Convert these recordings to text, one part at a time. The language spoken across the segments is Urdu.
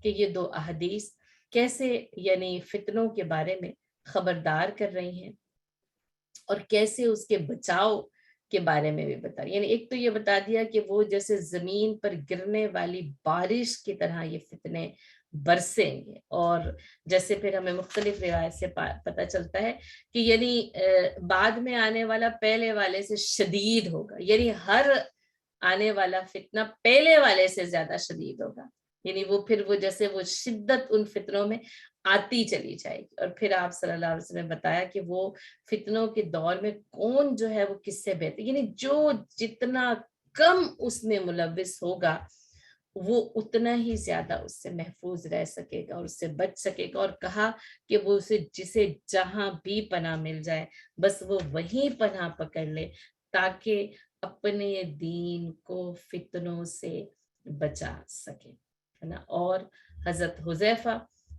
کہ یہ دو احادیث کیسے یعنی فتنوں کے بارے میں خبردار کر رہی ہیں اور کیسے اس کے بچاؤ کے بارے میں بھی بتا. یعنی ایک تو یہ بتا دیا کہ وہ جیسے زمین پر گرنے والی بارش کی طرح یہ فتنے برسیں گے، اور جیسے پھر ہمیں مختلف روایت سے پتہ چلتا ہے کہ یعنی بعد میں آنے والا پہلے والے سے شدید ہوگا، یعنی ہر آنے والا فتنہ پہلے والے سے زیادہ شدید ہوگا. یعنی وہ پھر وہ جیسے وہ شدت ان فتنوں میں آتی چلی جائے گی. اور پھر آپ صلی اللہ علیہ وسلم نے بتایا کہ وہ فتنوں کے دور میں کون جو ہے وہ کس سے بہتر، یعنی جو جتنا کم اس میں ملوث ہوگا وہ اتنا ہی زیادہ اس سے محفوظ رہ سکے گا اور اس سے بچ سکے گا. اور کہا کہ وہ جسے جہاں بھی پناہ مل جائے بس وہ وہیں پناہ پکڑ لے تاکہ اپنے دین کو فتنوں سے بچا سکے، ہے نا. اور حضرت حذیفہ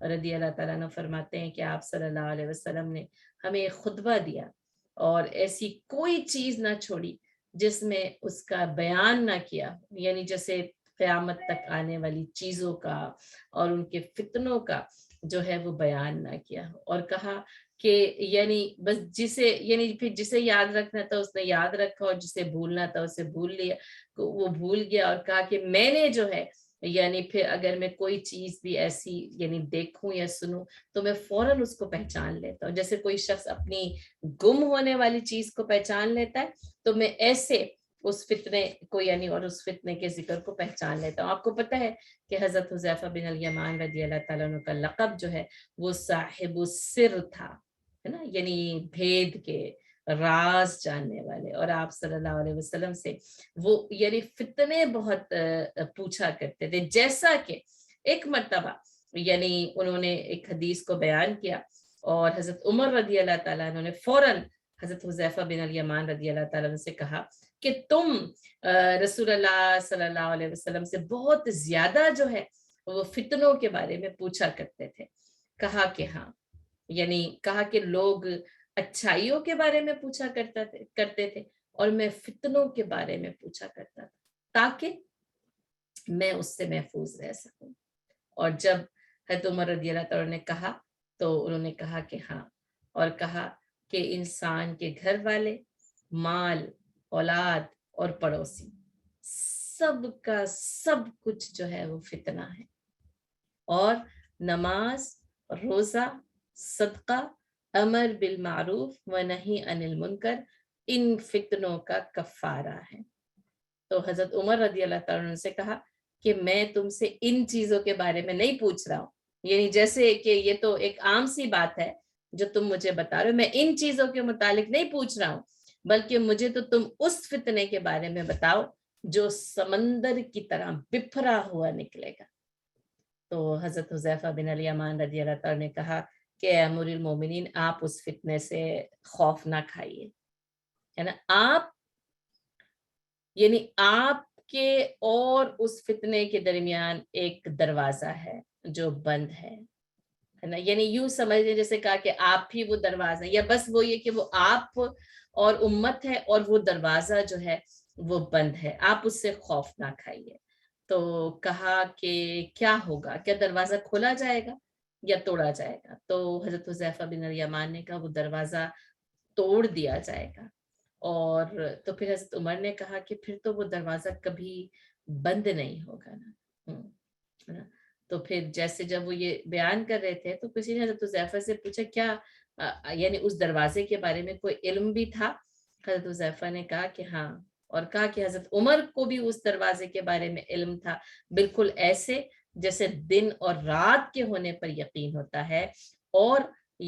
رضی اللہ تعالیٰ عنہ فرماتے ہیں کہ آپ صلی اللہ علیہ وسلم نے ہمیں ایک خطبہ دیا اور ایسی کوئی چیز نہ چھوڑی جس میں اس کا بیان نہ کیا، یعنی جیسے قیامت تک آنے والی چیزوں کا اور ان کے فتنوں کا جو ہے وہ بیان نہ کیا. اور کہا کہ یعنی بس جسے یعنی پھر جسے یاد رکھنا تھا اس نے یاد رکھا اور جسے بھولنا تھا اسے بھول لیا، وہ بھول گیا. اور کہا کہ میں نے جو ہے یعنی پھر اگر میں کوئی چیز بھی ایسی یعنی دیکھوں یا سنوں تو میں فوراً اس کو پہچان لیتا ہوں، جیسے کوئی شخص اپنی گم ہونے والی چیز کو پہچان لیتا ہے تو میں ایسے اس فتنے کو یعنی اور اس فتنے کے ذکر کو پہچان لیتا ہوں. آپ کو پتہ ہے کہ حضرت حذیفہ بن الیمان رضی اللہ تعالیٰ عنہ کا لقب جو ہے وہ صاحب السر تھا، ہے نا، یعنی بھید کے راز جاننے والے. اور آپ صلی اللہ علیہ وسلم سے وہ یعنی فتنے بہت پوچھا کرتے تھے. جیسا کہ ایک مرتبہ یعنی انہوں نے ایک حدیث کو بیان کیا اور حضرت عمر رضی اللہ تعالیٰ عنہ نے فوراً حضرت حذیفہ بن الیمان رضی اللہ تعالیٰ عنہ سے کہا کہ تم رسول اللہ صلی اللہ علیہ وسلم سے بہت زیادہ جو ہے وہ فتنوں کے بارے میں پوچھا کرتے تھے. کہا کہ ہاں، یعنی کہا کہ لوگ اچھائیوں کے بارے میں پوچھا کرتے تھے اور میں فتنوں کے بارے میں پوچھا کرتا تھا تاکہ میں اس سے محفوظ رہ سکوں. اور جب حضرت عمر رضی اللہ تعالیٰ نے کہا تو انہوں نے کہا کہ ہاں، اور کہا کہ انسان کے گھر والے، مال، اولاد اور پڑوسی، سب کا سب کچھ جو ہے وہ فتنہ ہے، اور نماز، روزہ، صدقہ، امر بالمعروف و نہی عن المنکر ان فتنوں کا کفارہ ہے. تو حضرت عمر رضی اللہ تعالیٰ عنہ سے کہا کہ میں تم سے ان چیزوں کے بارے میں نہیں پوچھ رہا ہوں، یعنی جیسے کہ یہ تو ایک عام سی بات ہے جو تم مجھے بتا رہے ہو، میں ان چیزوں کے متعلق نہیں پوچھ رہا ہوں، بلکہ مجھے تو تم اس فتنے کے بارے میں بتاؤ جو سمندر کی طرح بکھرا ہوا نکلے گا. تو حضرت حذیفہ بن الیمان رضی اللہ تعالیٰ نے کہا کہ اے امیر المومنین، آپ اس فتنے سے خوف نہ کھائیے، ہے نا. آپ یعنی آپ کے اور اس فتنے کے درمیان ایک دروازہ ہے جو بند ہے نا. یعنی یوں سمجھیں جیسے کہا کہ آپ ہی وہ دروازہ، یا بس وہ یہ کہ وہ آپ اور امت ہے اور وہ دروازہ جو ہے وہ بند ہے، آپ اس سے خوف نہ کھائیے. تو کہا کہ کیا ہوگا، کیا دروازہ کھولا جائے گا یا توڑا جائے گا؟ تو حضرت حذیفہ بن الیمان نے کہا وہ دروازہ توڑ دیا جائے گا. اور تو پھر حضرت عمر نے کہا کہ پھر تو وہ دروازہ کبھی بند نہیں ہوگا نا. تو پھر جیسے جب وہ یہ بیان کر رہے تھے تو کسی نے حضرت حذیفہ سے پوچھا کیا یعنی اس دروازے کے بارے میں کوئی علم بھی تھا؟ حضرت حذیفہ نے کہا کہ ہاں، اور کہا کہ حضرت عمر کو بھی اس دروازے کے بارے میں علم تھا، بالکل ایسے جیسے دن اور رات کے ہونے پر یقین ہوتا ہے، اور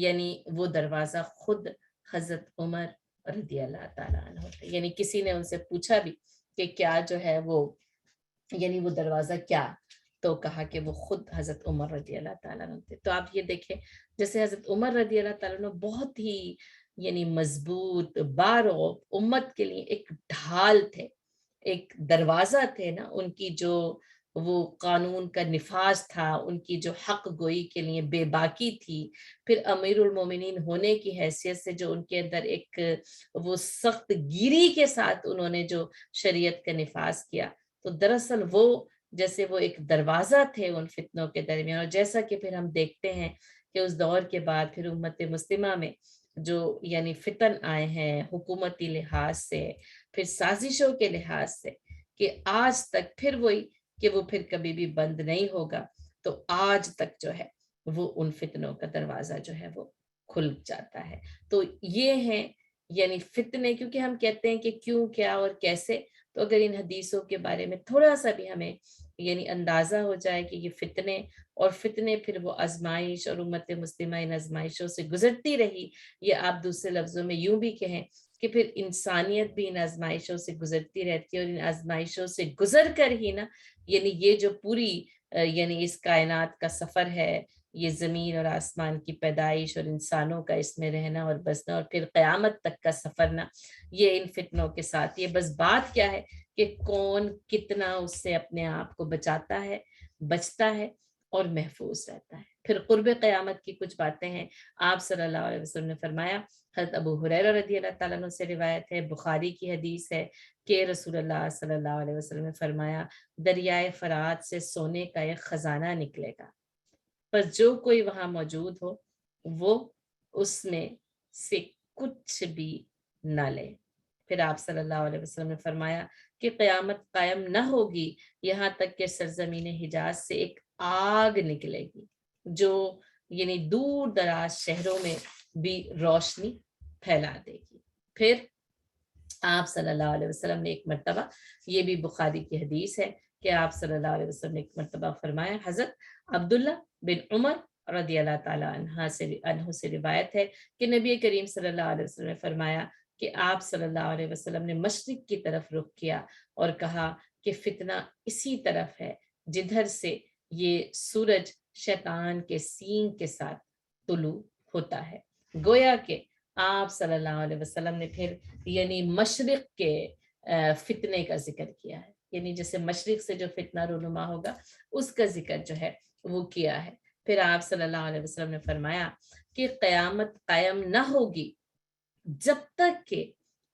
یعنی وہ دروازہ خود حضرت عمر رضی اللہ تعالیٰ عنہ ہوتے. یعنی کسی نے ان سے پوچھا بھی کہ کیا جو ہے وہ یعنی وہ دروازہ کیا، تو کہا کہ وہ خود حضرت عمر رضی اللہ تعالیٰ عنہ تھے. تو آپ یہ دیکھیں جیسے حضرت عمر رضی اللہ تعالیٰ عنہ بہت ہی یعنی مضبوط بارو امت کے لیے ایک ڈھال تھے، ایک دروازہ تھے نا. ان کی جو وہ قانون کا نفاذ تھا، ان کی جو حق گوئی کے لیے بے باکی تھی، پھر امیر المومنین ہونے کی حیثیت سے جو ان کے اندر ایک وہ سخت گیری کے ساتھ انہوں نے جو شریعت کا نفاذ کیا، تو دراصل وہ جیسے وہ ایک دروازہ تھے ان فتنوں کے درمیان، اور جیسا کہ پھر ہم دیکھتے ہیں کہ اس دور کے بعد پھر امت مسلمہ میں جو یعنی فتن آئے ہیں حکومتی لحاظ سے، پھر سازشوں کے لحاظ سے، کہ آج تک پھر وہی کہ وہ پھر کبھی بھی بند نہیں ہوگا، تو آج تک جو ہے وہ ان فتنوں کا دروازہ جو ہے وہ کھل جاتا ہے۔ تو یہ ہیں یعنی فتنے، کیونکہ ہم کہتے ہیں کہ کیوں، کیا اور کیسے، تو اگر ان حدیثوں کے بارے میں تھوڑا سا بھی ہمیں یعنی اندازہ ہو جائے کہ یہ فتنے، اور فتنے پھر وہ آزمائش، اور امت مسلمہ ان آزمائشوں سے گزرتی رہی، یہ آپ دوسرے لفظوں میں یوں بھی کہیں کہ پھر انسانیت بھی ان آزمائشوں سے گزرتی رہتی ہے، اور ان آزمائشوں سے گزر کر ہی نا یعنی یہ جو پوری یعنی اس کائنات کا سفر ہے، یہ زمین اور آسمان کی پیدائش اور انسانوں کا اس میں رہنا اور بسنا، اور پھر قیامت تک کا سفر نا، یہ ان فتنوں کے ساتھ، یہ بس بات کیا ہے کہ کون کتنا اس سے اپنے آپ کو بچاتا ہے، بچتا ہے اور محفوظ رہتا ہے۔ پھر قرب قیامت کی کچھ باتیں ہیں۔ آپ صلی اللہ علیہ وسلم نے فرمایا، حضرت ابو ہریرہ رضی اللہ تعالیٰ عنہ سے روایت ہے، بخاری کی حدیث ہے، کہ رسول اللہ صلی اللہ علیہ وسلم نے فرمایا، دریائے فرات سے سونے کا ایک خزانہ نکلے گا، پر جو کوئی وہاں موجود ہو وہ اس میں سے کچھ بھی نہ لے۔ پھر آپ صلی اللہ علیہ وسلم نے فرمایا کہ قیامت قائم نہ ہوگی یہاں تک کہ سرزمین حجاز سے ایک آگ نکلے گی جو یعنی دور دراز شہروں میں بھی روشنی پھیلا دے گی۔ پھر آپ صلی اللہ علیہ وسلم نے ایک مرتبہ، یہ بھی بخاری کی حدیث ہے، کہ آپ صلی اللہ علیہ وسلم نے ایک مرتبہ فرمایا، حضرت عبداللہ بن عمر رضی اللہ تعالیٰ عنہ سے روایت ہے کہ نبی کریم صلی اللہ علیہ وسلم نے فرمایا کہ آپ صلی اللہ علیہ وسلم نے مشرق کی طرف رخ کیا اور کہا کہ فتنہ اسی طرف ہے جدھر سے یہ سورج شیطان کے سینگ کے ساتھ طلوع ہوتا ہے۔ گویا کہ آپ صلی اللہ علیہ وسلم نے پھر یعنی مشرق کے فتنے کا ذکر کیا ہے، یعنی جیسے مشرق سے جو فتنہ رونما ہوگا اس کا ذکر جو ہے وہ کیا ہے۔ پھر آپ صلی اللہ علیہ وسلم نے فرمایا کہ قیامت قائم نہ ہوگی جب تک کہ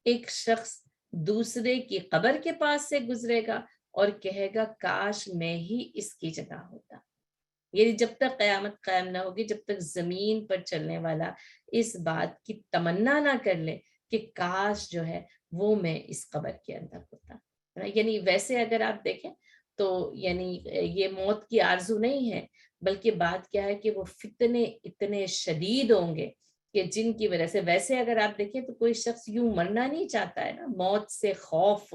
ایک شخص دوسرے کی قبر کے پاس سے گزرے گا اور کہے گا کاش میں ہی اس کی جگہ ہوتا۔ یعنی جب تک قیامت قائم نہ ہوگی، جب تک زمین پر چلنے والا اس بات کی تمنا نہ کر لے کہ کاش جو ہے وہ میں اس قبر کے اندر ہوتا۔ یعنی ویسے اگر آپ دیکھیں تو یعنی یہ موت کی آرزو نہیں ہے، بلکہ بات کیا ہے کہ وہ فتنے اتنے شدید ہوں گے کہ جن کی وجہ سے، ویسے اگر آپ دیکھیں تو کوئی شخص یوں مرنا نہیں چاہتا ہے نا، موت سے خوف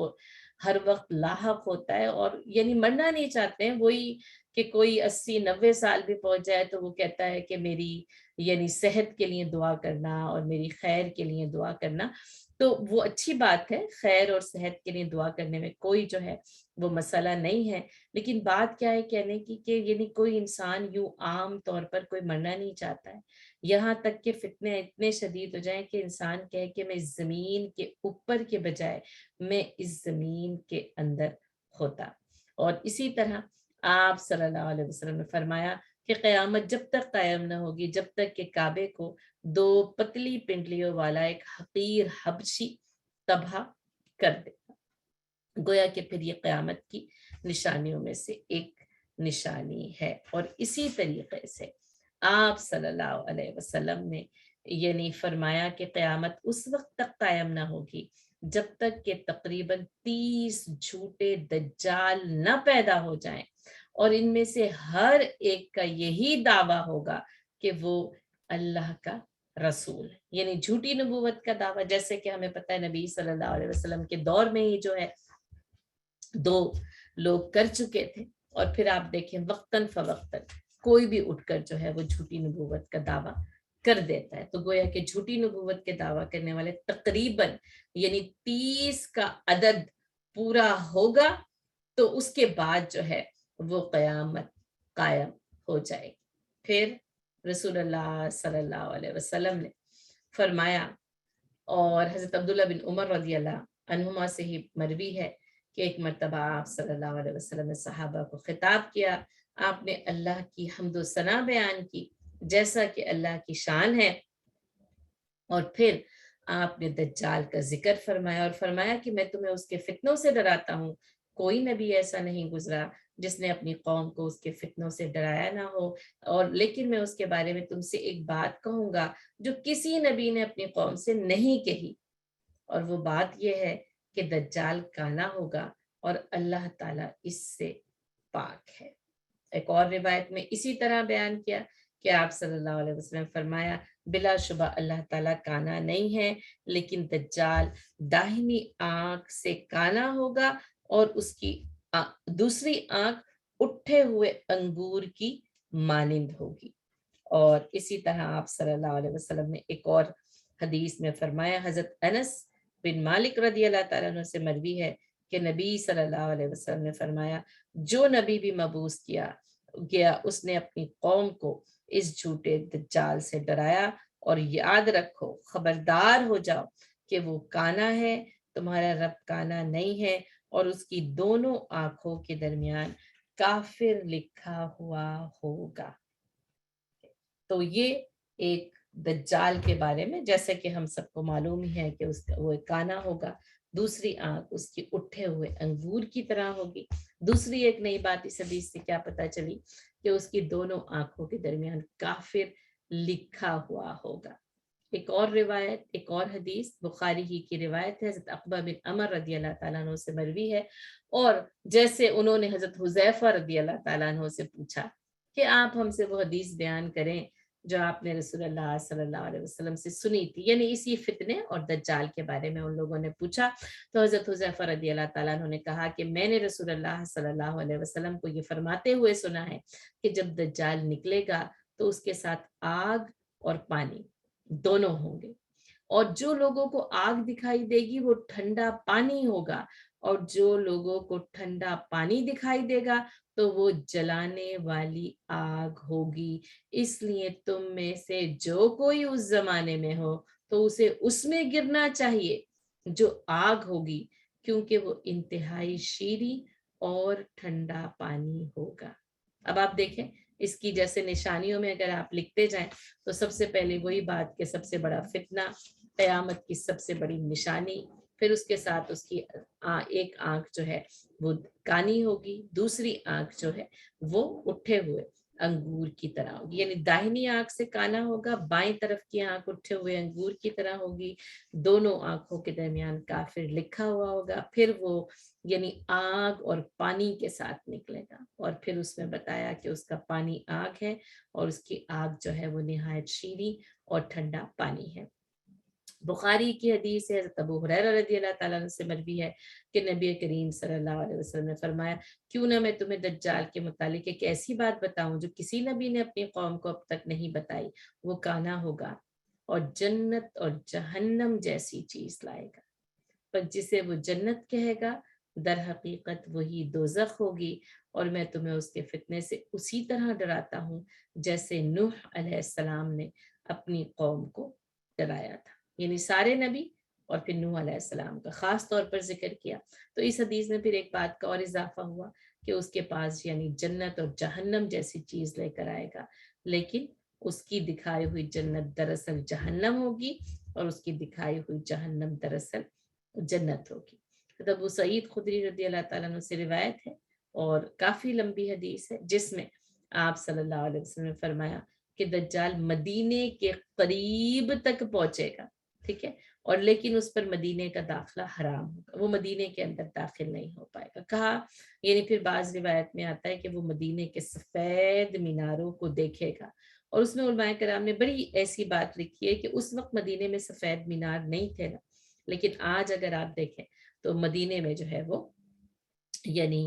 ہر وقت لاحق ہوتا ہے، اور یعنی مرنا نہیں چاہتے ہیں، وہی کہ کوئی 80-90 سال بھی پہنچ جائے تو وہ کہتا ہے کہ میری یعنی صحت کے لیے دعا کرنا اور میری خیر کے لیے دعا کرنا، تو وہ اچھی بات ہے، خیر اور صحت کے لیے دعا کرنے میں کوئی جو ہے وہ مسئلہ نہیں ہے، لیکن بات کیا ہے کہنے کی کہ یعنی کوئی انسان یوں عام طور پر کوئی مرنا نہیں چاہتا ہے، یہاں تک کہ فتنے اتنے شدید ہو جائیں کہ انسان کہے کہ میں زمین کے اوپر کے بجائے میں اس زمین کے اندر ہوتا۔ اور اسی طرح آپ صلی اللہ علیہ وسلم نے فرمایا کہ قیامت جب تک قائم نہ ہوگی جب تک کہ کعبے کو 2 پتلی پنڈلیوں والا ایک حقیر حبشی تباہ کر دے گا۔ گویا کہ پھر یہ قیامت کی نشانیوں میں سے ایک نشانی ہے۔ اور اسی طریقے سے آپ صلی اللہ علیہ وسلم نے یعنی فرمایا کہ قیامت اس وقت تک قائم نہ ہوگی جب تک کہ تقریباً 30 جھوٹے دجال نہ پیدا ہو جائیں، اور ان میں سے ہر ایک کا یہی دعویٰ ہوگا کہ وہ اللہ کا رسول ہے، یعنی جھوٹی نبوت کا دعویٰ، جیسے کہ ہمیں پتہ ہے نبی صلی اللہ علیہ وسلم کے دور میں ہی جو ہے 2 لوگ کر چکے تھے، اور پھر آپ دیکھیں وقتاً فوقتاً کوئی بھی اٹھ کر جو ہے وہ جھوٹی نبوت کا دعویٰ کر دیتا ہے۔ تو گویا کہ جھوٹی نبوت کے دعویٰ کرنے والے تقریباً یعنی 30 کا عدد پورا ہوگا تو اس کے بعد جو ہے وہ قیامت قائم ہو جائے گی۔ پھر رسول اللہ صلی اللہ علیہ وسلم نے فرمایا، اور حضرت عبداللہ بن عمر رضی اللہ عنہما سے ہی مروی ہے کہ ایک مرتبہ آپ صلی اللہ علیہ وسلم نے صحابہ کو خطاب کیا، آپ نے اللہ کی حمد و ثنا بیان کی جیسا کہ اللہ کی شان ہے، اور پھر آپ نے دجال کا ذکر فرمایا اور فرمایا کہ میں تمہیں اس کے فتنوں سے ڈراتا ہوں، کوئی نبی ایسا نہیں گزرا جس نے اپنی قوم کو اس کے فتنوں سے ڈرایا نہ ہو، اور لیکن میں اس کے بارے میں تم سے ایک بات کہوں گا جو کسی نبی نے اپنی قوم سے نہیں کہی، اور وہ بات یہ ہے کہ دجال کانا ہوگا اور اللہ تعالیٰ اس سے پاک ہے۔ ایک اور روایت میں اسی طرح بیان کیا کہ آپ صلی اللہ علیہ وسلم فرمایا بلا شبہ اللہ تعالیٰ کانا نہیں ہے، لیکن دجال داہنی آنکھ سے کانا ہوگا اور اس کی دوسری آنکھ اٹھے ہوئے انگور کی مانند ہوگی۔ اور اسی طرح آپ صلی اللہ علیہ وسلم نے ایک اور حدیث میں فرمایا، حضرت انس بن مالک رضی اللہ تعالیٰ عنہ سے مروی ہے کہ نبی صلی اللہ علیہ وسلم نے فرمایا جو نبی بھی مبعوث کیا گیا اس نے اپنی قوم کو اس جھوٹے دجال سے ڈرایا، اور یاد رکھو، خبردار ہو جاؤ کہ وہ کانا ہے، تمہارا رب کانا نہیں ہے، اور اس کی دونوں آنکھوں کے درمیان کافر لکھا ہوا ہوگا۔ تو یہ ایک دجال کے بارے میں، جیسے کہ ہم سب کو معلوم ہی ہے کہ وہ کانا ہوگا، دوسری آنکھ اس کی اٹھے ہوئے انگور کی طرح ہوگی۔ دوسری ایک نئی بات اس حدیث سے کیا پتہ چلی کہ اس کی دونوں آنکھوں کے درمیان کافر لکھا ہوا ہوگا۔ ایک اور روایت، ایک اور حدیث بخاری ہی کی روایت ہے، حضرت عقبہ بن عمر رضی اللہ تعالیٰ عنہ سے مروی ہے، اور جیسے انہوں نے حضرت حذیفہ رضی اللہ تعالیٰ عنہ سے پوچھا کہ آپ ہم سے وہ حدیث بیان کریں جو آپ نے رسول اللہ صلی اللہ علیہ وسلم سے سنی تھی، یعنی اسی فتنے اور دجال کے بارے میں ان لوگوں نے پوچھا۔ تو حضرت حذیفہ رضی اللہ تعالیٰ عنہ نے کہا کہ میں نے رسول اللہ صلی اللہ علیہ وسلم کو یہ فرماتے ہوئے سنا ہے کہ جب دجال نکلے گا تو اس کے ساتھ آگ اور پانی دونوں ہوں گے، اور جو لوگوں کو آگ دکھائی دے گی وہ ٹھنڈا پانی ہوگا، اور جو لوگوں کو ٹھنڈا پانی دکھائی دے گا تو وہ جلانے والی آگ ہوگی۔ اس لیے تم میں سے جو کوئی اس زمانے میں ہو تو اسے اس میں گرنا چاہیے جو آگ ہوگی، کیونکہ وہ انتہائی شیریں اور ٹھنڈا پانی ہوگا۔ اب آپ دیکھیں اس کی جیسے نشانیوں میں اگر آپ لکھتے جائیں تو سب سے پہلے وہی بات کہ سب سے بڑا فتنہ، قیامت کی سب سے بڑی نشانی، پھر اس کے ساتھ اس کی ایک آنکھ جو ہے وہ کانی ہوگی، دوسری آنکھ جو ہے وہ اٹھے ہوئے انگور کی طرح ہوگی، یعنی داہنی آنکھ سے کانا ہوگا، بائیں طرف کی آنکھ اٹھے ہوئے انگور کی طرح ہوگی، دونوں آنکھوں کے درمیان کافر لکھا ہوا ہوگا، پھر وہ یعنی آگ اور پانی کے ساتھ نکلے گا، اور پھر اس میں بتایا کہ اس کا پانی آگ ہے اور اس کی آگ جو ہے وہ نہایت شیریں اور ٹھنڈا پانی ہے۔ بخاری کی حدیث ہے، حضرت ابو ہریرہ رضی اللہ تعالیٰ عنہ سے مروی ہے کہ نبی کریم صلی اللہ علیہ وسلم نے فرمایا کیوں نہ میں تمہیں دجال کے متعلق ایک ایسی بات بتاؤں جو کسی نبی نے اپنی قوم کو اب تک نہیں بتائی، وہ کانا ہوگا اور جنت اور جہنم جیسی چیز لائے گا، پر جسے وہ جنت کہے گا در حقیقت وہی دوزخ ہوگی، اور میں تمہیں اس کے فتنے سے اسی طرح ڈراتا ہوں جیسے نوح علیہ السلام نے اپنی قوم کو ڈرایا تھا۔ یعنی سارے نبی اور پھر نوح علیہ السلام کا خاص طور پر ذکر کیا۔ تو اس حدیث میں پھر ایک بات کا اور اضافہ ہوا کہ اس کے پاس یعنی جنت اور جہنم جیسی چیز لے کر آئے گا، لیکن اس کی دکھائی ہوئی جنت دراصل جہنم ہوگی اور اس کی دکھائی ہوئی جہنم دراصل جنت ہوگی۔ ابو سعید خدری رضی اللہ تعالیٰ عنہ سے روایت ہے اور کافی لمبی حدیث ہے، جس میں آپ صلی اللہ علیہ وسلم نے فرمایا کہ دجال مدینے کے قریب تک پہنچے گا، ٹھیک ہے، اور لیکن اس پر مدینے کا داخلہ حرام ہوگا، وہ مدینے کے اندر داخل نہیں ہو پائے گا۔ کہا یعنی پھر بعض روایت میں آتا ہے کہ وہ مدینے کے سفید میناروں کو دیکھے گا، اور اس میں علماء کرام نے بڑی ایسی بات لکھی ہے کہ اس وقت مدینے میں سفید مینار نہیں تھے نا، لیکن آج اگر آپ دیکھیں تو مدینے میں جو ہے وہ یعنی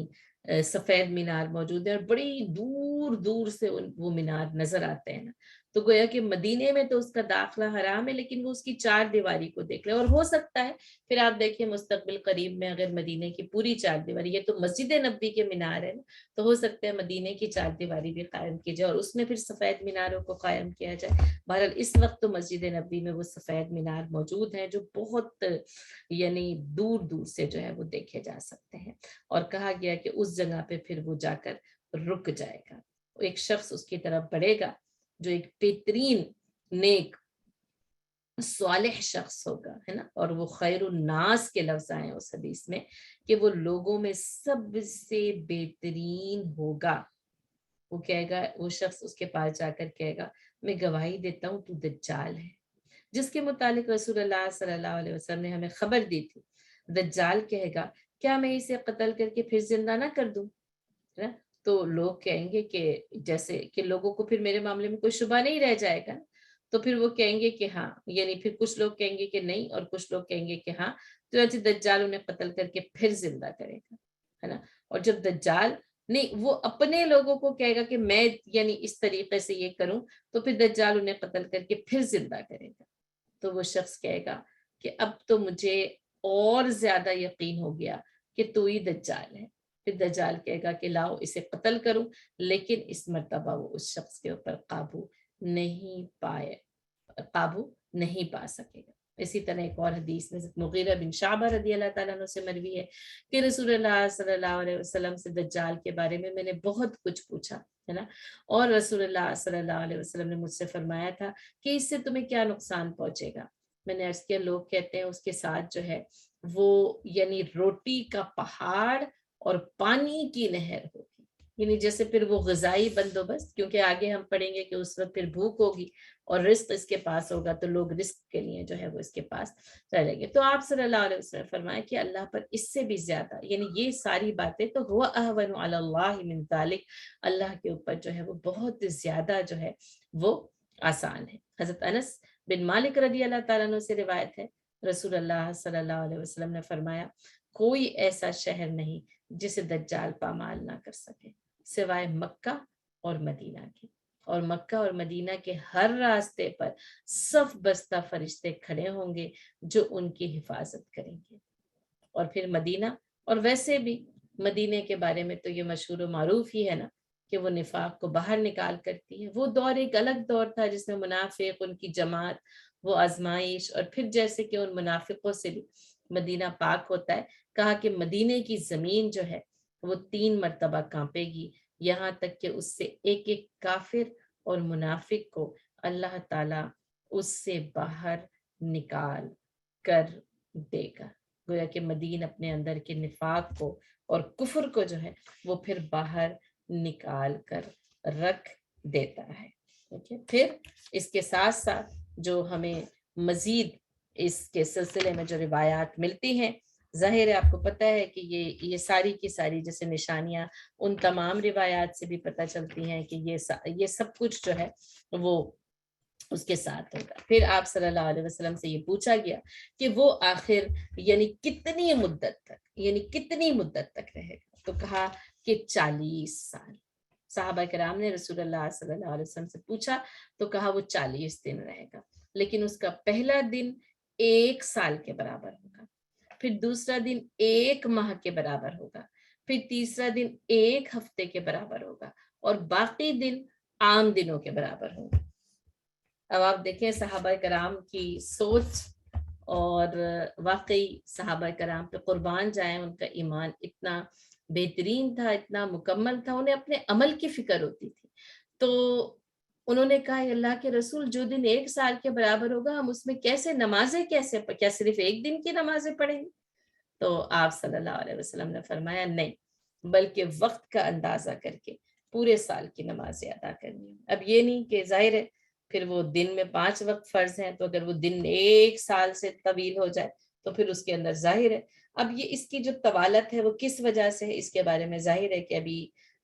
سفید مینار موجود ہے، اور بڑی دور دور سے وہ مینار نظر آتے ہیں نا، تو گویا کہ مدینے میں تو اس کا داخلہ حرام ہے، لیکن وہ اس کی چار دیواری کو دیکھ لے، اور ہو سکتا ہے پھر آپ دیکھیں مستقبل قریب میں اگر مدینے کی پوری چار دیواری، یہ تو مسجد نبی کے مینار ہے نا، تو ہو سکتا ہے مدینے کی چار دیواری بھی قائم کی جائے اور اس میں پھر سفید میناروں کو قائم کیا جائے۔ بہرحال اس وقت تو مسجد نبی میں وہ سفید مینار موجود ہیں جو بہت یعنی دور دور سے جو ہے وہ دیکھے جا سکتے ہیں، اور کہا گیا کہ اس جگہ پہ پھر وہ جا کر رک جائے گا، ایک شخص اس کی طرف بڑھے گا جو ایک بہترین نیک صالح شخص ہوگا، ہے نا، اور وہ خیر الناس کے لفظ آئے اس حدیث میں کہ وہ لوگوں میں سب سے بہترین ہوگا. وہ کہے گا، وہ شخص اس کے پاس جا کر کہے گا میں گواہی دیتا ہوں تو دجال ہے، جس کے متعلق رسول اللہ صلی اللہ علیہ وسلم نے ہمیں خبر دی تھی. دجال کہے گا کیا میں اسے قتل کر کے پھر زندہ نہ کر دوں؟ ہے نا؟ تو لوگ کہیں گے کہ جیسے کہ لوگوں کو پھر میرے معاملے میں کوئی شبہ نہیں رہ جائے گا، تو پھر وہ کہیں گے کہ ہاں، یعنی پھر کچھ لوگ کہیں گے کہ نہیں اور کچھ لوگ کہیں گے کہ ہاں. تو ایسے دجال انہیں قتل کر کے پھر زندہ کرے گا، ہے نا. اور جب دجال نہیں، وہ اپنے لوگوں کو کہے گا کہ میں یعنی اس طریقے سے یہ کروں، تو پھر دجال انہیں قتل کر کے پھر زندہ کرے گا. تو وہ شخص کہے گا کہ اب تو مجھے اور زیادہ یقین ہو گیا کہ تو ہی دجال ہے. پھر دجال کہے گا کہ لاؤ اسے قتل کروں، لیکن اس مرتبہ وہ اس شخص کے اوپر قابو نہیں پا سکے گا. اسی طرح ایک اور حدیث میں مغیرہ بن شعبہ رضی اللہ تعالیٰ عنہ سے مروی ہے کہ رسول اللہ صلی اللہ علیہ وسلم سے دجال کے بارے میں نے بہت کچھ پوچھا، ہے نا، اور رسول اللہ صلی اللہ علیہ وسلم نے مجھ سے فرمایا تھا کہ اس سے تمہیں کیا نقصان پہنچے گا. میں نے عرض کیا لوگ کہتے ہیں اس کے ساتھ جو ہے وہ یعنی روٹی کا پہاڑ اور پانی کی نہر ہوگی، یعنی جیسے پھر وہ غذائی بندوبست، کیونکہ آگے ہم پڑھیں گے کہ اس وقت پھر بھوک ہوگی اور رزق اس کے پاس ہوگا، تو لوگ رزق کے لیے جو ہے وہ اس کے پاس رہیں گے. تو آپ صلی اللہ علیہ وسلم نے فرمایا کہ اللہ پر اس سے بھی زیادہ، یعنی یہ ساری باتیں تو ہوا اہون علی اللہ من ذالک، اللہ کے اوپر جو ہے وہ بہت زیادہ جو ہے وہ آسان ہے. حضرت انس بن مالک رضی اللہ تعالیٰ عنہ سے روایت ہے، رسول اللہ صلی اللہ علیہ وسلم نے فرمایا کوئی ایسا شہر نہیں جسے دجال پامال نہ کر سکے سوائے مکہ اور مدینہ کے. اور مکہ اور مدینہ کے ہر راستے پر صف بستہ فرشتے کھڑے ہوں گے جو ان کی حفاظت کریں گے. اور پھر مدینہ، اور ویسے بھی مدینہ کے بارے میں تو یہ مشہور و معروف ہی ہے نا کہ وہ نفاق کو باہر نکال کرتی ہے. وہ دور ایک الگ دور تھا جس میں منافق، ان کی جماعت، وہ آزمائش، اور پھر جیسے کہ ان منافقوں سے بھی مدینہ پاک ہوتا ہے. کہا کہ مدینہ کی زمین جو ہے وہ 3 مرتبہ کانپے گی، یہاں تک کہ اس سے ایک ایک کافر اور منافق کو اللہ تعالیٰ اس سے باہر نکال کر دے گا. گویا کہ مدین اپنے اندر کے نفاق کو اور کفر کو جو ہے وہ پھر باہر نکال کر رکھ دیتا ہے. پھر اس کے ساتھ ساتھ جو ہمیں مزید اس کے سلسلے میں جو روایات ملتی ہیں، ظاہر ہے آپ کو پتہ ہے کہ یہ ساری کی ساری جیسے نشانیاں ان تمام روایات سے بھی پتہ چلتی ہیں کہ یہ سب کچھ جو ہے وہ اس کے ساتھ ہوگا. پھر آپ صلی اللہ علیہ وسلم سے یہ پوچھا گیا کہ وہ آخر یعنی کتنی مدت تک رہے گا، تو کہا کہ 40 سال. صحابہ کرام نے رسول اللہ صلی اللہ علیہ وسلم سے پوچھا تو کہا وہ 40 دن رہے گا، لیکن اس کا پہلا دن 1 سال کے برابر ہوگا، پھر دوسرا دن 1 ماہ کے برابر ہوگا، پھر تیسرا دن 1 ہفتے کے برابر ہوگا، اور باقی دن عام دنوں کے برابر ہوگا. اب آپ دیکھیں صحابہ کرام کی سوچ، اور واقعی صحابہ کرام پہ قربان جائیں، ان کا ایمان اتنا بہترین تھا، اتنا مکمل تھا، انہیں اپنے عمل کی فکر ہوتی تھی. تو انہوں نے کہا اللہ کے رسول جو دن 1 سال کے برابر ہوگا ہم اس میں کیسے نمازیں کیا صرف 1 دن کی نمازیں پڑھیں گے؟ تو آپ صلی اللہ علیہ وسلم نے فرمایا نہیں، بلکہ وقت کا اندازہ کر کے پورے سال کی نمازیں ادا کرنی. اب یہ نہیں کہ ظاہر ہے پھر وہ دن میں 5 وقت فرض ہیں، تو اگر وہ دن 1 سال سے طویل ہو جائے تو پھر اس کے اندر ظاہر ہے اب یہ اس کی جو طوالت ہے وہ کس وجہ سے ہے، اس کے بارے میں ظاہر ہے کہ ابھی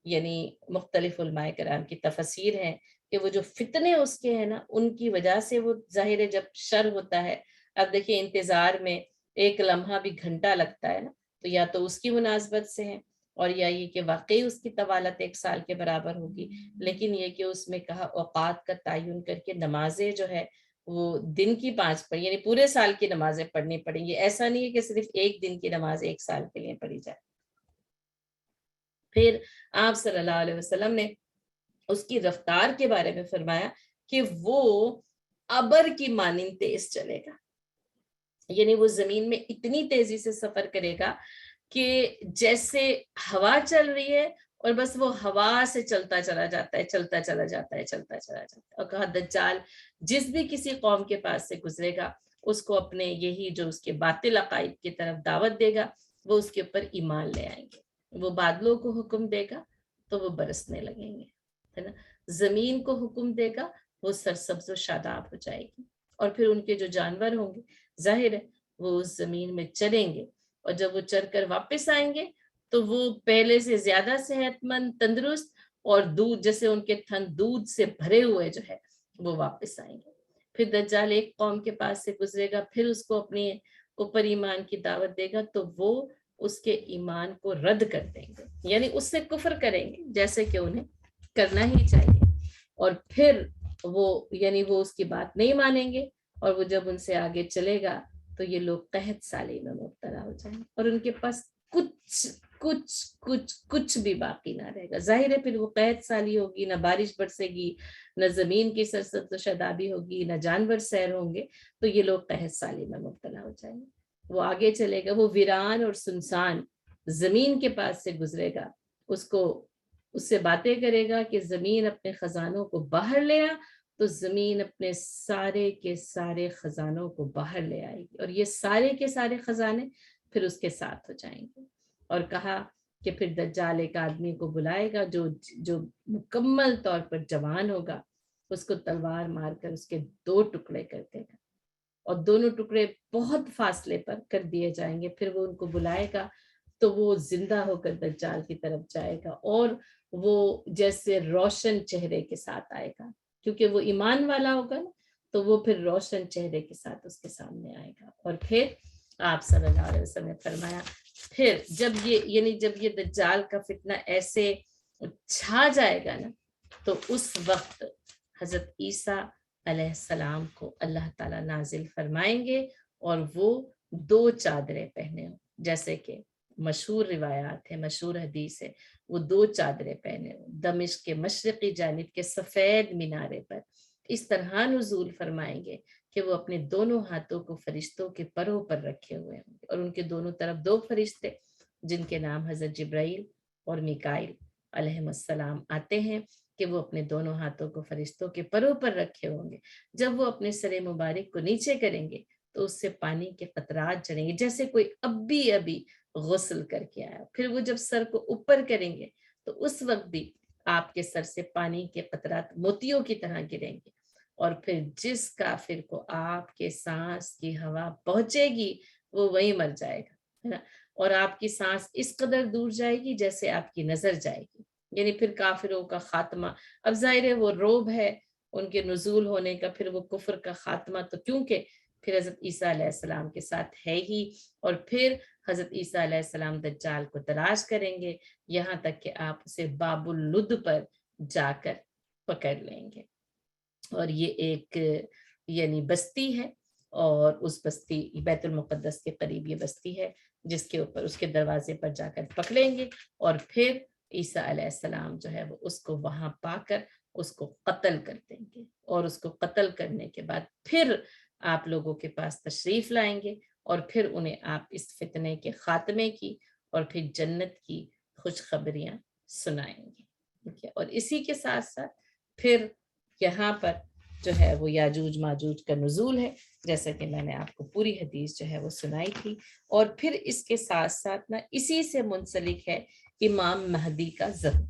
یعنی مختلف علماء کرام کی تفسیر ہیں کہ وہ جو فتنے اس کے ہیں نا ان کی وجہ سے وہ ظاہر ہے جب شر ہوتا ہے. اب دیکھیں انتظار میں 1 لمحہ بھی گھنٹہ لگتا ہے نا، تو یا تو اس کی مناسبت سے ہے، اور یا یہ کہ واقعی اس کی طوالت 1 سال کے برابر ہوگی. لیکن یہ کہ اس میں کہا اوقات کا تعین کر کے نمازیں جو ہے وہ دن کی 5 پر یعنی پورے سال کی نمازیں پڑھنی پڑیں گی. ایسا نہیں ہے کہ صرف 1 دن کی نماز 1 سال کے لیے پڑھی جائے. پھر آپ صلی اللہ علیہ وسلم نے اس کی رفتار کے بارے میں فرمایا کہ وہ ابر کی مانند تیز چلے گا، یعنی وہ زمین میں اتنی تیزی سے سفر کرے گا کہ جیسے ہوا چل رہی ہے اور بس وہ ہوا سے چلتا چلا جاتا ہے، چلتا چلا جاتا ہے، چلتا چلا جاتا ہے۔ اور کہا دجال جس بھی کسی قوم کے پاس سے گزرے گا اس کو اپنے یہی جو اس کے باطل عقائد کی طرف دعوت دے گا، وہ اس کے اوپر ایمان لے آئیں گے۔ وہ بادلوں کو حکم دے گا تو وہ برسنے لگیں گے، ہے نا، زمین کو حکم دے گا وہ سرسبز و شاداب ہو جائے گی، اور پھر ان کے جو جانور ہوں گے ظاہر ہے وہ اس زمین میں چریں گے، اور جب وہ چر کر واپس آئیں گے تو وہ پہلے سے زیادہ صحت مند، تندرست، اور دودھ جیسے ان کے تھن دودھ سے بھرے ہوئے جو ہے وہ واپس آئیں گے۔ پھر دجال ایک قوم کے پاس سے گزرے گا، پھر اس کو اپنے اوپر ایمان کی دعوت دے گا تو وہ اس کے ایمان کو رد کر دیں گے، یعنی اس سے کفر کریں گے جیسے کہ انہیں کرنا ہی چاہیے، اور پھر وہ یعنی وہ اس کی بات نہیں مانیں گے، اور وہ جب ان سے آگے چلے گا تو یہ لوگ قحط سالی میں مبتلا ہو جائیں گے، اور ان کے پاس کچھ بھی باقی نہ رہے گا۔ ظاہر ہے پھر وہ قحط سالی ہوگی، نہ بارش برسے گی، نہ زمین کی سرسبز و شادابی ہوگی، نہ جانور سیر ہوں گے، تو یہ لوگ قحط سالی میں مبتلا ہو جائیں گے۔ وہ آگے چلے گا، وہ ویران اور سنسان زمین کے پاس سے گزرے گا، اس سے باتیں کرے گا کہ زمین اپنے خزانوں کو باہر لے آ، تو زمین اپنے سارے کے سارے خزانوں کو باہر لے آئے گی، اور یہ سارے کے سارے خزانے پھر اس کے ساتھ ہو جائیں گے۔ اور کہا کہ پھر دجال ایک آدمی کو بلائے گا جو مکمل طور پر جوان ہوگا، اس کو تلوار مار کر اس کے 2 ٹکڑے کر دے گا، اور دونوں ٹکڑے بہت فاصلے پر کر دیے جائیں گے۔ پھر وہ ان کو بلائے گا تو وہ زندہ ہو کر دجال کی طرف جائے گا، اور وہ جیسے روشن چہرے کے ساتھ آئے گا، کیونکہ وہ ایمان والا ہوگا نا، تو وہ پھر روشن چہرے کے ساتھ اس کے سامنے آئے گا۔ اور پھر آپ صلی اللہ علیہ وسلم نے فرمایا پھر جب یہ دجال کا فتنہ ایسے چھا جائے گا نا، تو اس وقت حضرت عیسیٰ علیہ السلام کو اللہ تعالیٰ نازل فرمائیں گے، اور وہ 2 چادریں پہنے ہوں، جیسے کہ مشہور روایات ہے، مشہور حدیث ہے، وہ 2 چادریں پہنے ہوں دمشق کے مشرقی جانب کے سفید مینارے پر، اس طرح نزول فرمائیں گے کہ وہ اپنے دونوں ہاتھوں کو فرشتوں کے پروں پر رکھے ہوئے ہوں گے، اور ان کے دونوں طرف 2 فرشتے جن کے نام حضرت جبرائیل اور میکائیل علیہ السلام آتے ہیں، کہ وہ اپنے دونوں ہاتھوں کو فرشتوں کے پروں پر رکھے ہوں گے۔ جب وہ اپنے سر مبارک کو نیچے کریں گے تو اس سے پانی کے قطرات جڑیں گے، جیسے کوئی ابھی غسل کر کے آیا۔ پھر وہ جب سر کو اوپر کریں گے تو اس وقت بھی آپ کے سر سے پانی کے قطرات موتیوں کی طرح گریں گے، اور پھر جس کافر کو آپ کے سانس کی ہوا پہنچے گی وہ وہیں مر جائے گا، ہے نا، اور آپ کی سانس اس قدر دور جائے گی جیسے آپ کی نظر جائے گی، یعنی پھر کافروں کا خاتمہ۔ اب ظاہر ہے وہ روب ہے ان کے نزول ہونے کا، پھر وہ کفر کا خاتمہ تو کیونکہ پھر حضرت عیسیٰ علیہ السلام کے ساتھ ہے ہی، اور پھر حضرت عیسیٰ علیہ السلام دجال کو تلاش کریں گے یہاں تک کہ آپ اسے باب اللد پر جا کر پکڑ لیں گے، اور یہ ایک یعنی بستی ہے، اور اس بستی بیت المقدس کے قریب یہ بستی ہے، جس کے اوپر اس کے دروازے پر جا کر پکڑیں گے، اور پھر عیسیٰ علیہ السلام جو ہے وہ اس کو وہاں پا کر اس کو قتل کر دیں گے، اور اس کو قتل کرنے کے بعد پھر آپ لوگوں کے پاس تشریف لائیں گے، اور پھر انہیں آپ اس فتنے کے خاتمے کی اور پھر جنت کی خوشخبریاں سنائیں گے، ٹھیک ہے۔ اور اسی کے ساتھ ساتھ پھر یہاں پر جو ہے وہ یاجوج ماجوج کا نزول ہے، جیسا کہ میں نے آپ کو پوری حدیث جو ہے وہ سنائی تھی، اور پھر اس کے ساتھ ساتھ نا اسی سے منسلک ہے امام مہدی کا ظہور،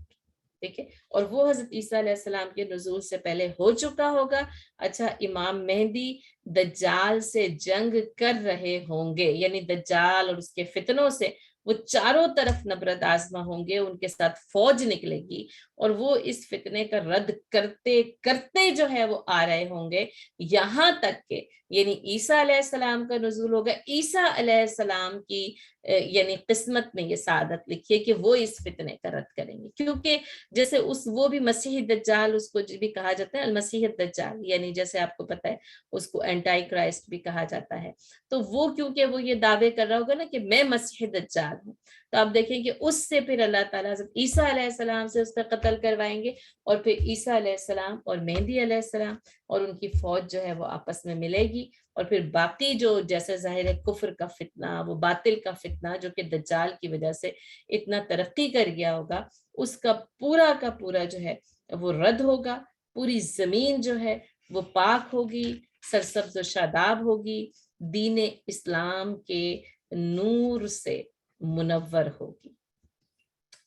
ٹھیک ہے، اور وہ حضرت عیسیٰ علیہ السلام کے نزول سے پہلے ہو چکا ہوگا۔ اچھا، امام مہدی دجال سے جنگ کر رہے ہوں گے، یعنی دجال اور اس کے فتنوں سے وہ چاروں طرف نبرد آزما ہوں گے، ان کے ساتھ فوج نکلے گی، اور وہ اس فتنے کا رد کرتے کرتے جو ہے وہ آ رہے ہوں گے، یہاں تک کہ یعنی عیسیٰ علیہ السلام کا نزول ہوگا۔ عیسیٰ علیہ السلام کی یعنی قسمت میں یہ سعادت لکھی ہے کہ وہ اس فتنے کا رد کریں گے، کیونکہ جیسے وہ بھی مسیح دجال اس کو بھی کہا جاتا ہے، المسیح الدجال، یعنی جیسے آپ کو پتہ ہے اس کو اینٹائی کرائسٹ بھی کہا جاتا ہے، تو وہ کیونکہ وہ یہ دعوے کر رہا ہوگا نا کہ میں مسیح دجال ہوں، تو آپ دیکھیں کہ اس سے پھر اللہ تعالیٰ حضرت عیسیٰ علیہ السلام سے اس کا قتل کروائیں گے، اور پھر عیسیٰ علیہ السلام اور مہدی علیہ السلام اور ان کی فوج جو ہے وہ آپس میں ملے گی، اور پھر باقی جو جیسے ظاہر ہے کفر کا فتنہ، وہ باطل کا فتنہ جو کہ دجال کی وجہ سے اتنا ترقی کر گیا ہوگا، اس کا پورا جو ہے وہ رد ہوگا، پوری زمین جو ہے وہ پاک ہوگی، سرسبز و شاداب ہوگی، دین اسلام کے نور سے منور ہوگی،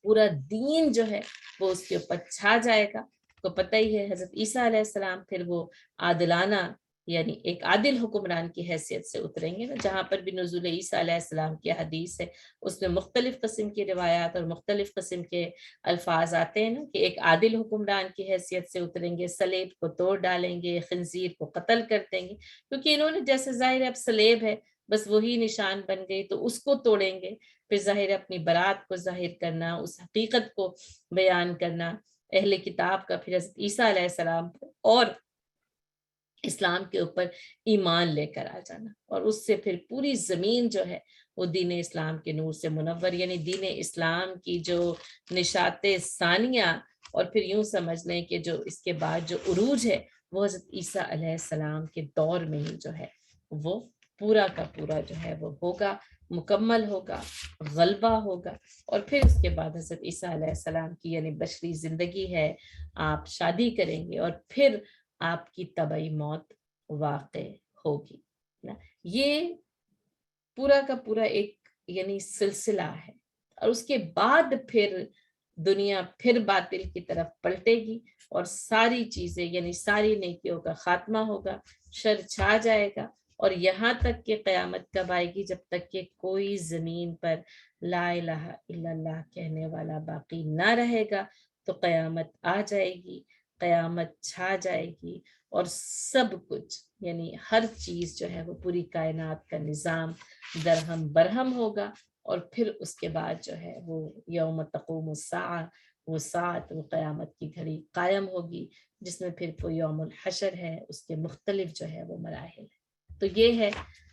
پورا دین جو ہے وہ اس کے اوپر چھا جائے گا۔ کو پتہ ہی ہے حضرت عیسیٰ علیہ السلام پھر وہ عادلانہ یعنی ایک عادل حکمران کی حیثیت سے اتریں گے نا، جہاں پر بھی نزول عیسیٰ علیہ السلام کی حدیث ہے اس میں مختلف قسم کی روایات اور مختلف قسم کے الفاظ آتے ہیں نا، کہ ایک عادل حکمران کی حیثیت سے اتریں گے، سلیب کو توڑ ڈالیں گے، خنزیر کو قتل کر دیں گے، کیونکہ انہوں نے جیسے ظاہر ہے اب سلیب ہے بس وہی نشان بن گئی تو اس کو توڑیں گے، پھر ظاہر اپنی برات کو ظاہر کرنا، اس حقیقت کو بیان کرنا اہل کتاب کا، پھر حضرت عیسیٰ علیہ السلام اور اسلام کے اوپر ایمان لے کر آ جانا، اور اس سے پھر پوری زمین جو ہے وہ دین اسلام کے نور سے منور، یعنی دین اسلام کی جو نشات ثانیہ، اور پھر یوں سمجھ لیں کہ جو اس کے بعد جو عروج ہے وہ حضرت عیسیٰ علیہ السلام کے دور میں ہی جو ہے وہ پورا کا پورا جو ہے وہ ہوگا، مکمل ہوگا، غلبہ ہوگا، اور پھر اس کے بعد حضرت عیسیٰ علیہ السلام کی یعنی بشری زندگی ہے، آپ شادی کریں گے اور پھر آپ کی طبعی موت واقع ہوگی نا۔ یہ پورا کا پورا ایک یعنی سلسلہ ہے، اور اس کے بعد پھر دنیا پھر باطل کی طرف پلٹے گی اور ساری چیزیں یعنی ساری نیکیوں کا خاتمہ ہوگا، شر چھا جائے گا، اور یہاں تک کہ قیامت کب آئے گی، جب تک کہ کوئی زمین پر لا الہ الا اللہ کہنے والا باقی نہ رہے گا تو قیامت آ جائے گی، قیامت چھا جائے گی، اور سب کچھ یعنی ہر چیز جو ہے وہ پوری کائنات کا نظام درہم برہم ہوگا، اور پھر اس کے بعد جو ہے وہ یوم تقوم الساعہ، وہ ساعت، وہ قیامت کی گھڑی قائم ہوگی، جس میں پھر وہ یوم الحشر ہے، اس کے مختلف جو ہے وہ مراحل ہے۔ تو یہ ہے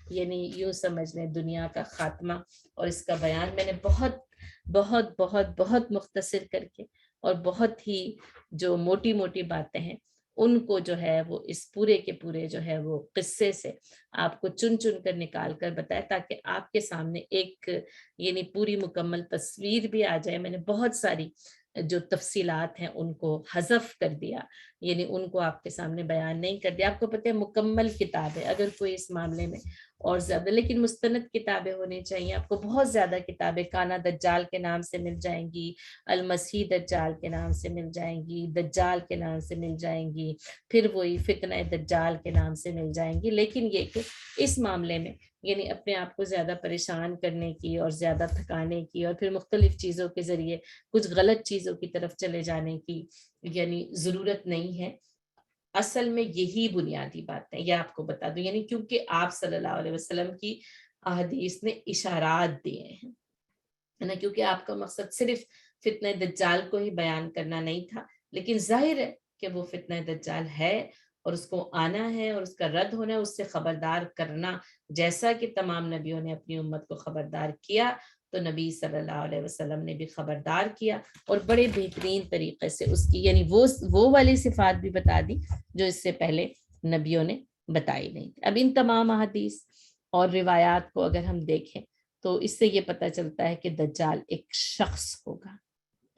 یعنی یوں سمجھ لیں دنیا کا خاتمہ، اور اس کا بیان میں نے بہت بہت بہت بہت مختصر کر کے اور بہت ہی جو موٹی موٹی باتیں ہیں ان کو جو ہے وہ اس پورے کے پورے جو ہے وہ قصے سے آپ کو چن چن کر نکال کر بتائے، تاکہ آپ کے سامنے ایک یعنی پوری مکمل تصویر بھی آ جائے۔ میں نے بہت ساری جو تفصیلات ہیں ان کو حذف کر دیا، یعنی ان کو آپ کے سامنے بیان نہیں کر دیا۔ آپ کو پتہ ہے مکمل کتاب ہے، اگر کوئی اس معاملے میں اور زیادہ، لیکن مستند کتابیں ہونی چاہیے، آپ کو بہت زیادہ کتابیں کانا دجال کے نام سے مل جائیں گی، المسیح دجال کے نام سے مل جائیں گی، دجال کے نام سے مل جائیں گی، پھر وہی فتنہ دجال کے نام سے مل جائیں گی، لیکن یہ کہ اس معاملے میں یعنی اپنے آپ کو زیادہ پریشان کرنے کی اور زیادہ تھکانے کی اور پھر مختلف چیزوں کے ذریعے کچھ غلط چیزوں کی طرف چلے جانے کی یعنی ضرورت نہیں ہے۔ اصل میں یہی بنیادی بات ہے، یہ آپ کو بتا دوں، یعنی کیونکہ آپ صلی اللہ علیہ وسلم کی احادیث نے اشارات دیے ہیں نا، کیونکہ آپ کا مقصد صرف فتنہ دجال کو ہی بیان کرنا نہیں تھا، لیکن ظاہر ہے کہ وہ فتنہ دجال ہے اور اس کو آنا ہے اور اس کا رد ہونا ہے، اس سے خبردار کرنا، جیسا کہ تمام نبیوں نے اپنی امت کو خبردار کیا، تو نبی صلی اللہ علیہ وسلم نے بھی خبردار کیا اور بڑے بہترین طریقے سے اس کی یعنی وہ والی صفات بھی بتا دی جو اس سے پہلے نبیوں نے بتائی نہیں تھی۔ اب ان تمام احادیث اور روایات کو اگر ہم دیکھیں تو اس سے یہ پتہ چلتا ہے کہ دجال ایک شخص ہوگا،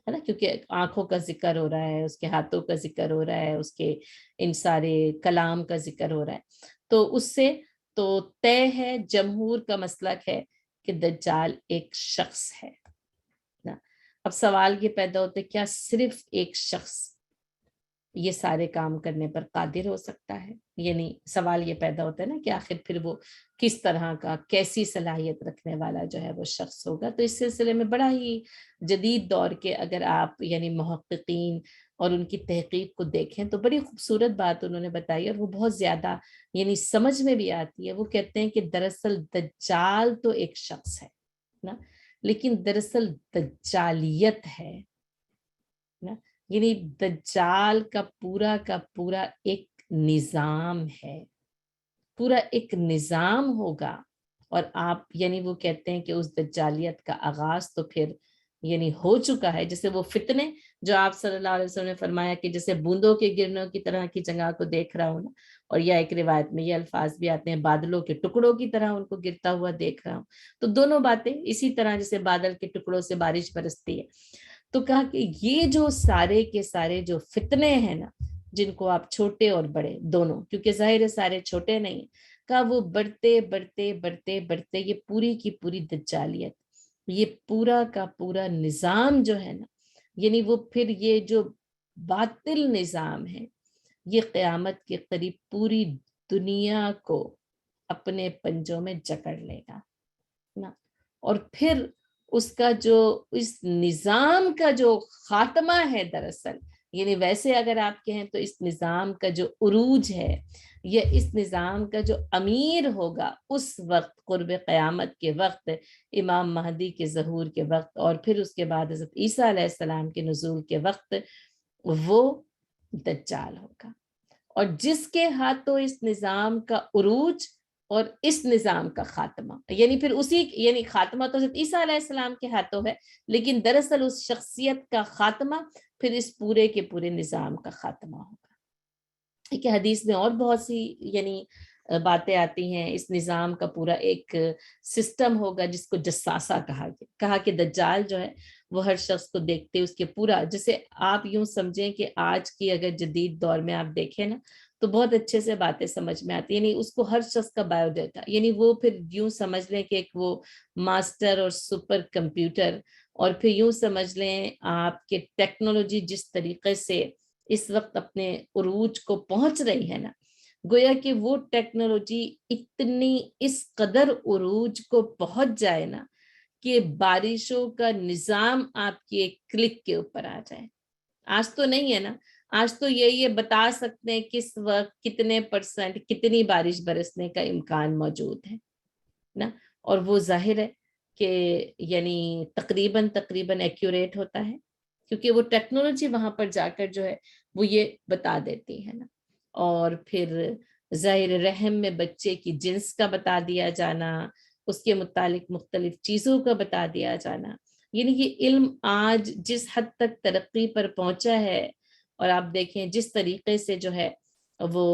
ہے نا، کیونکہ آنکھوں کا ذکر ہو رہا ہے، اس کے ہاتھوں کا ذکر ہو رہا ہے، اس کے ان سارے کلام کا ذکر ہو رہا ہے، تو اس سے تو طے ہے، جمہور کا مسلک ہے کہ دجال ایک شخص ہے نا۔ اب سوال یہ پیدا ہوتا ہے کیا صرف ایک شخص یہ سارے کام کرنے پر قادر ہو سکتا ہے؟ یعنی سوال یہ پیدا ہوتا ہے نا کہ آخر پھر وہ کس طرح کا کیسی صلاحیت رکھنے والا جو ہے وہ شخص ہوگا۔ تو اس سلسلے میں بڑا ہی جدید دور کے اگر آپ یعنی محققین اور ان کی تحقیق کو دیکھیں تو بڑی خوبصورت بات انہوں نے بتائی اور وہ بہت زیادہ یعنی سمجھ میں بھی آتی ہے۔ وہ کہتے ہیں کہ دراصل دجال تو ایک شخص ہے نا، لیکن دراصل دجالیت ہے نا، یعنی دجال کا پورا ایک نظام ہے، پورا ایک نظام ہوگا، اور آپ یعنی وہ کہتے ہیں کہ اس دجالیت کا آغاز تو پھر یعنی ہو چکا ہے، جیسے وہ فتنے جو آپ صلی اللہ علیہ وسلم نے فرمایا کہ جیسے بوندوں کے گرنے کی طرح کی جگہ کو دیکھ رہا ہوں نا، اور یا ایک روایت میں یہ الفاظ بھی آتے ہیں بادلوں کے ٹکڑوں کی طرح ان کو گرتا ہوا دیکھ رہا ہوں. تو دونوں باتیں اسی طرح جیسے بادل کے ٹکڑوں سے بارش برستی ہے. تو کہا کہ یہ جو سارے کے سارے جو فتنے ہیں نا، جن کو آپ چھوٹے اور بڑے دونوں، کیونکہ ظاہر ہے سارے چھوٹے نہیں، کہا وہ بڑھتے بڑھتے بڑھتے بڑھتے یہ پوری کی پوری دجالیت، یہ پورا کا پورا نظام جو ہے نا، یعنی وہ پھر یہ جو باطل نظام ہے، یہ قیامت کے قریب پوری دنیا کو اپنے پنجوں میں جکڑ لے گا نا. اور پھر اس کا جو اس نظام کا جو خاتمہ ہے دراصل، یعنی ویسے اگر آپ کہیں تو اس نظام کا جو عروج ہے، یا اس نظام کا جو امیر ہوگا اس وقت قرب قیامت کے وقت، امام مہدی کے ظہور کے وقت، اور پھر اس کے بعد حضرت عیسیٰ علیہ السلام کے نزول کے وقت، وہ دجال ہوگا. اور جس کے ہاتھوں اس نظام کا عروج اور اس نظام کا خاتمہ، یعنی پھر اسی، یعنی خاتمہ تو حضرت عیسیٰ علیہ السلام کے ہاتھوں ہے، لیکن دراصل اس شخصیت کا خاتمہ پھر اس پورے کے پورے نظام کا خاتمہ ہوگا. کہ حدیث میں اور بہت سی یعنی باتیں آتی ہیں. اس نظام کا پورا ایک سسٹم ہوگا جس کو جساسہ کہا کہ دجال جو ہے وہ ہر شخص کو دیکھتے اس کے پورا، جیسے آپ یوں سمجھیں کہ آج کی اگر جدید دور میں آپ دیکھیں نا تو بہت اچھے سے باتیں سمجھ میں آتی ہیں. یعنی اس کو ہر شخص کا بایو ڈیٹا، یعنی وہ پھر یوں سمجھ لیں کہ ایک وہ ماسٹر اور سپر کمپیوٹر، اور پھر یوں سمجھ لیں آپ کے ٹیکنالوجی جس طریقے سے اس وقت اپنے عروج کو پہنچ رہی ہے نا، گویا کہ وہ ٹیکنالوجی اتنی اس قدر عروج کو پہنچ جائے نا کہ بارشوں کا نظام آپ کی ایک کلک کے اوپر آ جائے. آج تو نہیں ہے نا، آج تو یہ بتا سکتے ہیں کس وقت کتنے پرسنٹ کتنی بارش برسنے کا امکان موجود ہے نا. اور وہ ظاہر ہے کہ یعنی تقریباً ایکوریٹ ہوتا ہے، کیونکہ وہ ٹیکنالوجی وہاں پر جا کر جو ہے وہ یہ بتا دیتی ہے نا. اور پھر ظاہر رحم میں بچے کی جنس کا بتا دیا جانا، اس کے متعلق مختلف چیزوں کا بتا دیا جانا، یعنی یہ علم آج جس حد تک ترقی پر پہنچا ہے، اور آپ دیکھیں جس طریقے سے جو ہے وہ